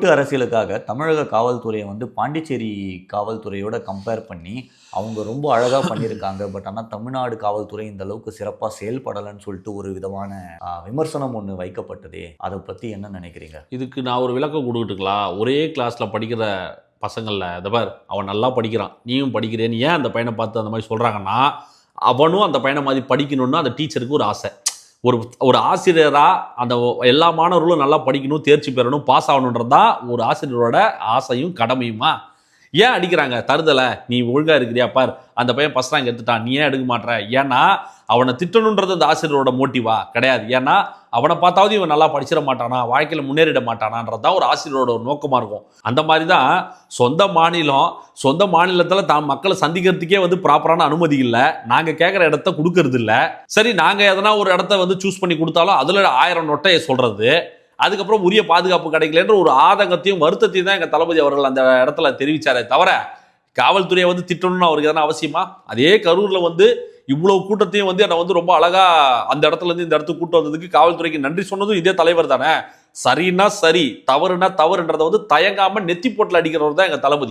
ஓட்டு அரசியலுக்காக தமிழக காவல்துறையை வந்து பாண்டிச்சேரி காவல்துறையோட கம்பேர் பண்ணி அவங்க ரொம்ப அழகாக பண்ணியிருக்காங்க. பட் ஆனால் தமிழ்நாடு காவல்துறை இந்த அளவுக்கு சிறப்பாக செயல்படலைன்னு சொல்லிட்டு ஒரு விதமான விமர்சனம் ஒன்று வைக்கப்பட்டதே, அதை பற்றி என்ன நினைக்கிறீங்க? இதுக்கு நான் ஒரு விளக்கம் கொடுக்கட்டுங்களா? ஒரே கிளாஸில் படிக்கிற பசங்களில் பார் அவன் நல்லா படிக்கிறான், நீயும் படிக்கிறேன்னு ஏன் அந்த பையனை பார்த்து அந்த மாதிரி சொல்கிறாங்கன்னா, அவனும் அந்த பையனை மாதிரி படிக்கணும்னு அந்த டீச்சருக்கு ஒரு ஆசை. ஒரு ஆசிரியராக அந்த எல்லா மாணவர்களும் நல்லா படிக்கணும், தேர்ச்சி பெறணும், பாஸ் ஆகணுன்றது தான் ஒரு ஆசிரியரோட ஆசையும் கடமையுமா. ஏன் அடிக்கிறாங்க? தருதலை, நீ ஒழுங்காக இருக்கிறியா பார், அந்த பையன் ஃபஸ்ட் ரேங்க் எடுத்துட்டான், நீ ஏன் எடுக்க மாட்டேற? ஏன்னா அவனை திட்டணுன்றது அந்த ஆசிரியரோட மோட்டிவா கிடையாது. ஏன்னா அவனை பார்த்தாவது இவன் நல்லா படிச்சிட மாட்டானா, வாழ்க்கையில் முன்னேறிட மாட்டானான்றது தான் ஒரு ஆசிரியரோட ஒரு நோக்கமாக இருக்கும். அந்த மாதிரி தான் சொந்த மாநிலத்தில் தான் மக்களை சந்திக்கிறதுக்கே வந்து ப்ராப்பரான அனுமதி இல்லை, நாங்கள் கேட்குற இடத்த கொடுக்கறது இல்லை. சரி, நாங்கள் எதனா ஒரு இடத்த வந்து சூஸ் பண்ணி கொடுத்தாலும் அதில் 1000 நொட்டையை சொல்கிறது, அதுக்கப்புறம் உரிய பாதுகாப்பு கிடைக்கலன்ற ஒரு ஆதங்கத்தையும் வருத்தத்தையும் தான் எங்கள் தளபதி அவர்கள் அந்த இடத்துல தெரிவித்தாரே தவிர காவல்துறையை வந்து திட்டணும்னு அவருக்கு எதனா அவசியமா? அதே கரூரில் வந்து இவ்வளவு கூட்டத்தையும் வந்து என்னை வந்து ரொம்ப அழகா அந்த இடத்துல இருந்து இந்த இடத்துக்கு கூட்டம் வந்ததுக்கு காவல்துறைக்கு நன்றி சொன்னதும் இதே தலைவர் தானே. சரின்னா சரி, தவறுனா தவறுன்றதை வந்து தயங்காம நெத்தி போட்டில் அடிக்கிறவர் தான் எங்கள் தளபதி.